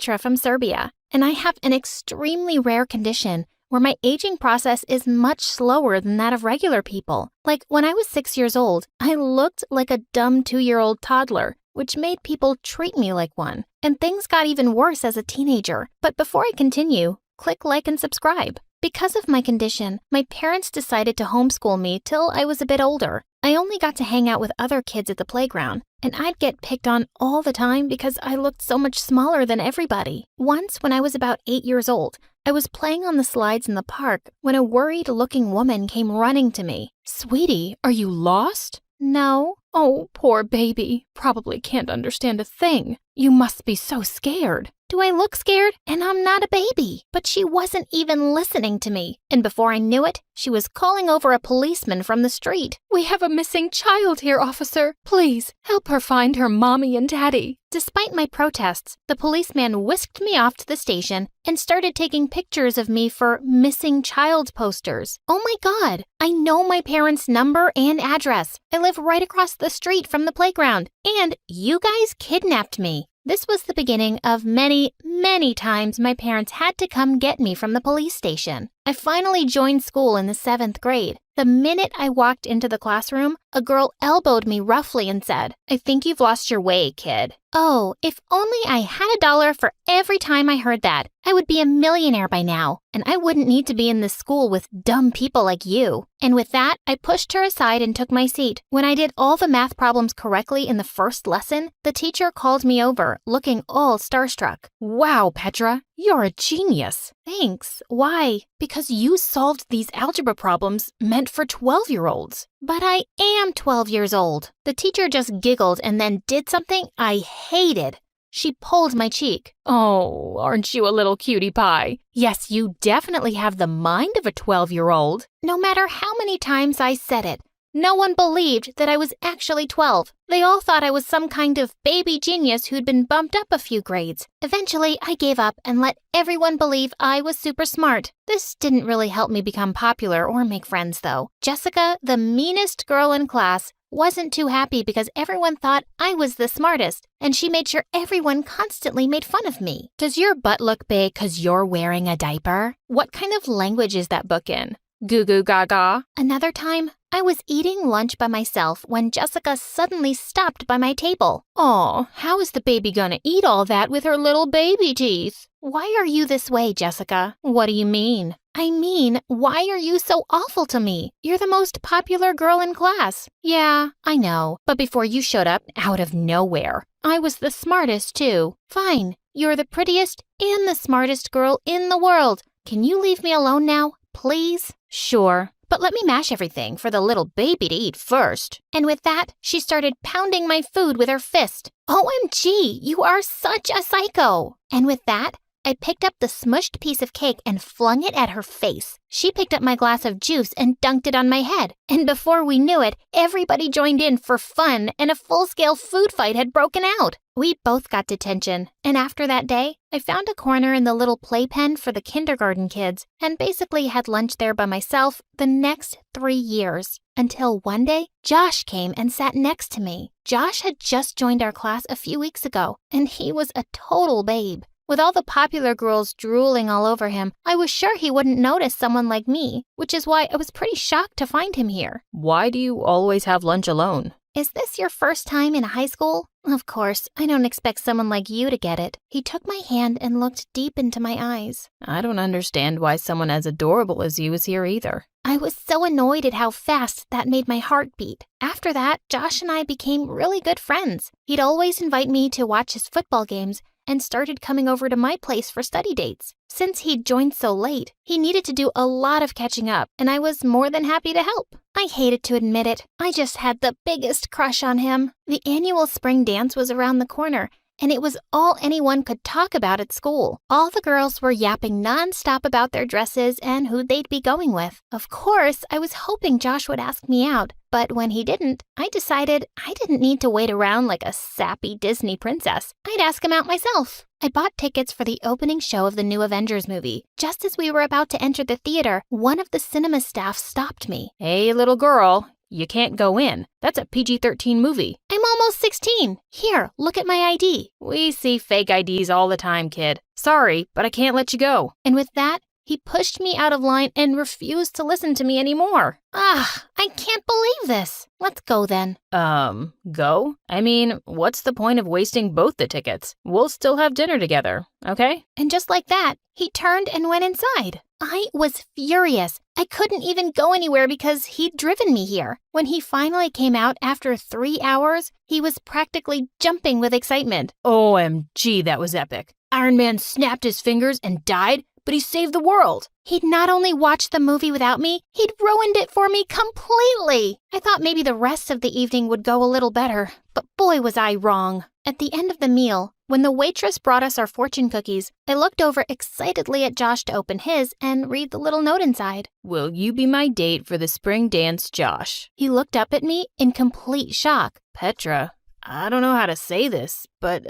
Petra from Serbia, and I have an extremely rare condition where my aging process is much slower than that of regular people. Like when I was 6 years old, I looked like a dumb 2-year-old toddler, which made people treat me like one. And things got even worse as a teenager. But before I continue, click like and subscribe. Because of my condition, my parents decided to homeschool me till I was a bit older. I only got to hang out with other kids at the playground, and I'd get picked on all the time because I looked so much smaller than everybody. Once, when I was about 8 years old, I was playing on the slides in the park when a worried-looking woman came running to me. "Sweetie, are you lost?" "No." "Oh, poor baby. Probably can't understand a thing. You must be so scared." "Do I look scared? And I'm not a baby." But she wasn't even listening to me. And before I knew it, she was calling over a policeman from the street. "We have a missing child here, officer. Please, help her find her mommy and daddy." Despite my protests, the policeman whisked me off to the station and started taking pictures of me for missing child posters. Oh my God, I know my parents' number and address. I live right across the street from the playground, and you guys kidnapped me. This was the beginning of many, many times my parents had to come get me from the police station. I finally joined school in the 7th grade. The minute I walked into the classroom, a girl elbowed me roughly and said, "I think you've lost your way, kid." Oh, if only I had $1 for every time I heard that. I would be a millionaire by now, and I wouldn't need to be in this school with dumb people like you. And with that, I pushed her aside and took my seat. When I did all the math problems correctly in the first lesson, the teacher called me over, looking all starstruck. "Wow, Petra, you're a genius." "Thanks. Why?" "Because you solved these algebra problems meant for 12-year-olds. "But I am 12 years old." The teacher just giggled and then did something I hated. She pulled my cheek. "Oh, aren't you a little cutie pie? Yes, you definitely have the mind of a 12-year-old. No matter how many times I said it, no one believed that I was actually 12. They all thought I was some kind of baby genius who'd been bumped up a few grades. Eventually, I gave up and let everyone believe I was super smart. This didn't really help me become popular or make friends, though. Jessica, the meanest girl in class, wasn't too happy because everyone thought I was the smartest, and she made sure everyone constantly made fun of me. Does your butt look big 'cause you're wearing a diaper? What kind of language is that book in? Goo goo gaga. Another time, I was eating lunch by myself when Jessica suddenly stopped by my table. "Aw, how is the baby gonna eat all that with her little baby teeth?" "Why are you this way, Jessica?" "What do you mean?" "I mean, why are you so awful to me? You're the most popular girl in class." "Yeah, I know, but before you showed up out of nowhere, I was the smartest too." "Fine, you're the prettiest and the smartest girl in the world. Can you leave me alone now, please?" "Sure, but let me mash everything for the little baby to eat first." And with that, she started pounding my food with her fist. OMG, you are such a psycho. And with that, I picked up the smushed piece of cake and flung it at her face. She picked up my glass of juice and dunked it on my head. And before we knew it, everybody joined in for fun and a full-scale food fight had broken out. We both got detention. And after that day, I found a corner in the little playpen for the kindergarten kids and basically had lunch there by myself the next 3 years. Until one day, Josh came and sat next to me. Josh had just joined our class a few weeks ago, and he was a total babe. With all the popular girls drooling all over him, I was sure he wouldn't notice someone like me, which is why I was pretty shocked to find him here. "Why do you always have lunch alone?" "Is this your first time in high school?" "Of course, I don't expect someone like you to get it." He took my hand and looked deep into my eyes. "I don't understand why someone as adorable as you is here either." I was so annoyed at how fast that made my heart beat. After that, Josh and I became really good friends. He'd always invite me to watch his football games and started coming over to my place for study dates. Since he'd joined so late, he needed to do a lot of catching up, and I was more than happy to help. I hated to admit it. I just had the biggest crush on him. The annual spring dance was around the corner, and it was all anyone could talk about at school. All the girls were yapping nonstop about their dresses and who they'd be going with. Of course, I was hoping Josh would ask me out, but when he didn't, I decided I didn't need to wait around like a sappy Disney princess. I'd ask him out myself. I bought tickets for the opening show of the new Avengers movie. Just as we were about to enter the theater, one of the cinema staff stopped me. "Hey, little girl, You can't go in. That's a PG-13 movie. I'm almost 16. Here, look at my ID. We see fake IDs all the time, kid. Sorry, but I can't let you go. And with that, he pushed me out of line and refused to listen to me anymore. I can't believe this. Let's go then. Go? I mean, what's the point of wasting both the tickets? We'll still have dinner together, okay? And just like that, he turned and went inside. I was furious. I couldn't even go anywhere because he'd driven me here. When he finally came out after 3 hours, he was practically jumping with excitement. OMG, that was epic. Iron Man snapped his fingers and died, but he saved the world. He'd not only watched the movie without me, he'd ruined it for me completely. I thought maybe the rest of the evening would go a little better, but boy was I wrong. At the end of the meal, when the waitress brought us our fortune cookies, I looked over excitedly at Josh to open his and read the little note inside. Will you be my date for the spring dance, Josh? He looked up at me in complete shock. Petra, I don't know how to say this, but,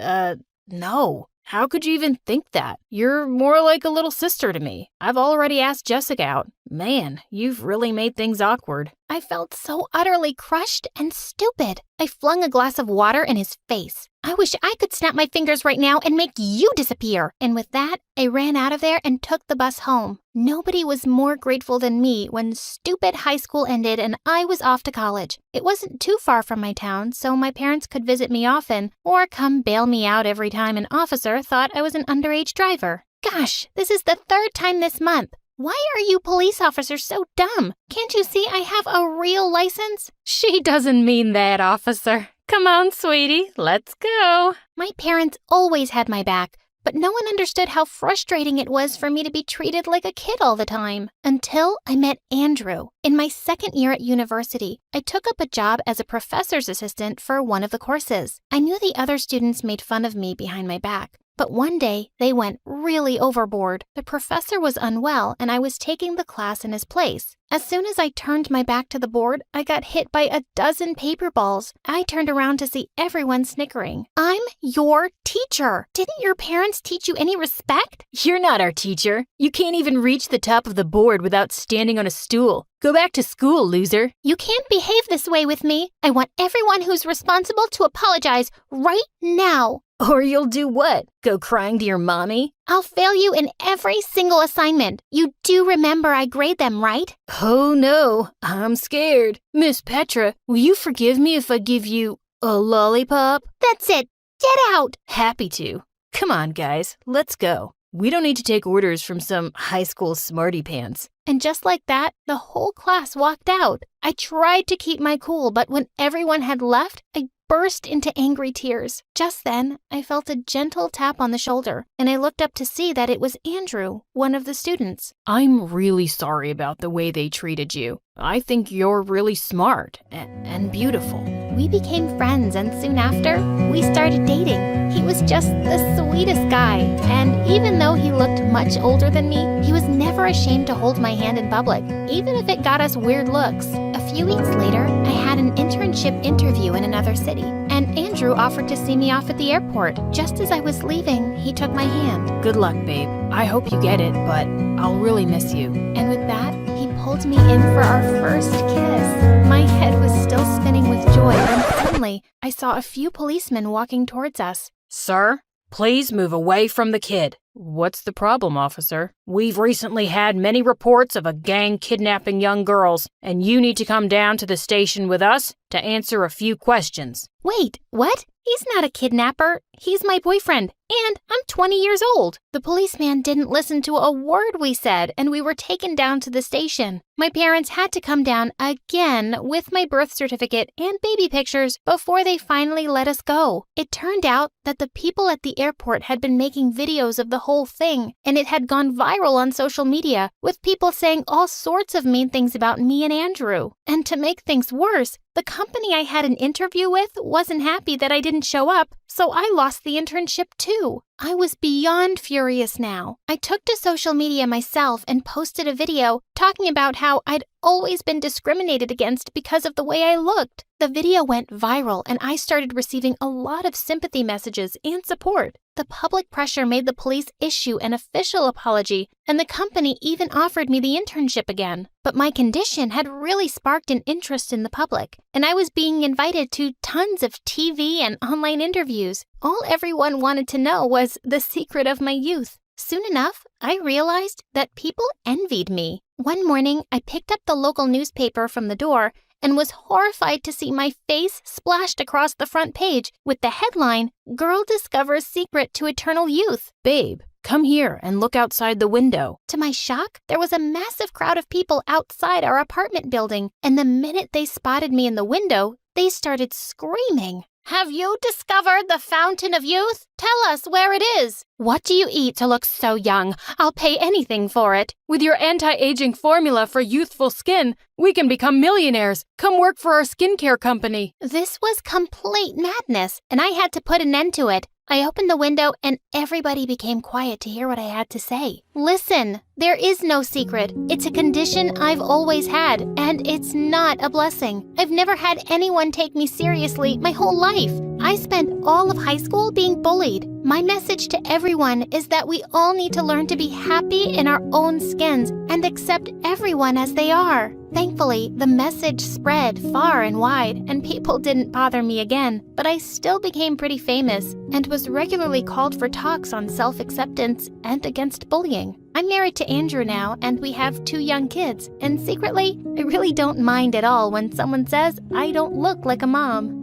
no. How could you even think that? You're more like a little sister to me. I've already asked Jessica out. Man, you've really made things awkward. I felt so utterly crushed and stupid. I flung a glass of water in his face. I wish I could snap my fingers right now and make you disappear. And with that, I ran out of there and took the bus home. Nobody was more grateful than me when stupid high school ended and I was off to college. It wasn't too far from my town, so my parents could visit me often or come bail me out every time an officer thought I was an underage driver. Gosh, this is the 3rd time this month. Why are you police officers so dumb? Can't you see I have a real license? She doesn't mean that, officer. Come on, sweetie, let's go. My parents always had my back, but no one understood how frustrating it was for me to be treated like a kid all the time. Until I met Andrew. In my 2nd year at university, I took up a job as a professor's assistant for one of the courses. I knew the other students made fun of me behind my back. But one day, they went really overboard. The professor was unwell, and I was taking the class in his place. As soon as I turned my back to the board, I got hit by a dozen paper balls. I turned around to see everyone snickering. I'm your teacher. Didn't your parents teach you any respect? You're not our teacher. You can't even reach the top of the board without standing on a stool. Go back to school, loser. You can't behave this way with me. I want everyone who's responsible to apologize right now. Or you'll do what? Go crying to your mommy? I'll fail you in every single assignment. You do remember I grade them, right? Oh no, I'm scared. Miss Petra, will you forgive me if I give you a lollipop? That's it. Get out. Happy to. Come on, guys, let's go. We don't need to take orders from some high school smarty pants. And just like that, the whole class walked out. I tried to keep my cool, but when everyone had left, I burst into angry tears. Just then, I felt a gentle tap on the shoulder, and I looked up to see that it was Andrew, one of the students. I'm really sorry about the way they treated you. I think you're really smart and beautiful. We became friends, and soon after, we started dating. He was just the sweetest guy, and even though he looked much older than me, he was never ashamed to hold my hand in public, even if it got us weird looks. A few weeks later, I had an internship interview in another city, and Andrew offered to see me off at the airport. Just as I was leaving, he took my hand. Good luck, babe. I hope you get it, but I'll really miss you. And with that, he pulled me in for our first kiss. My head was still spinning with joy when suddenly I saw a few policemen walking towards us. Sir, please move away from the kid. What's the problem, officer? We've recently had many reports of a gang kidnapping young girls, and you need to come down to the station with us to answer a few questions. Wait, what? He's not a kidnapper. He's my boyfriend, and I'm 20 years old. The policeman didn't listen to a word we said, and we were taken down to the station. My parents had to come down again with my birth certificate and baby pictures before they finally let us go. It turned out that the people at the airport had been making videos of the whole thing, and it had gone viral on social media, with people saying all sorts of mean things about me and Andrew. And to make things worse, the company I had an interview with wasn't happy that I didn't show up, so I lost the internship too. I was beyond furious now. I took to social media myself and posted a video talking about how I'd always been discriminated against because of the way I looked. The video went viral and I started receiving a lot of sympathy messages and support. The public pressure made the police issue an official apology, and the company even offered me the internship again. But my condition had really sparked an interest in the public, and I was being invited to tons of TV and online interviews. All everyone wanted to know was the secret of my youth. Soon enough, I realized that people envied me. One morning, I picked up the local newspaper from the door and was horrified to see my face splashed across the front page with the headline, "Girl Discovers Secret to Eternal Youth." Babe, come here and look outside the window. To my shock, there was a massive crowd of people outside our apartment building, and the minute they spotted me in the window, they started screaming. "Have you discovered the fountain of youth? Tell us where it is. What do you eat to look so young? I'll pay anything for it." With your anti-aging formula for youthful skin, we can become millionaires. Come work for our skincare company. This was complete madness, and I had to put an end to it. I opened the window and everybody became quiet to hear what I had to say. Listen, there is no secret. It's a condition I've always had, and it's not a blessing. I've never had anyone take me seriously my whole life. I spent all of high school being bullied. My message to everyone is that we all need to learn to be happy in our own skins and accept everyone as they are. Thankfully, the message spread far and wide, and people didn't bother me again, but I still became pretty famous and was regularly called for talks on self-acceptance and against bullying. I'm married to Andrew now, and we have 2 young kids, and secretly, I really don't mind at all when someone says I don't look like a mom.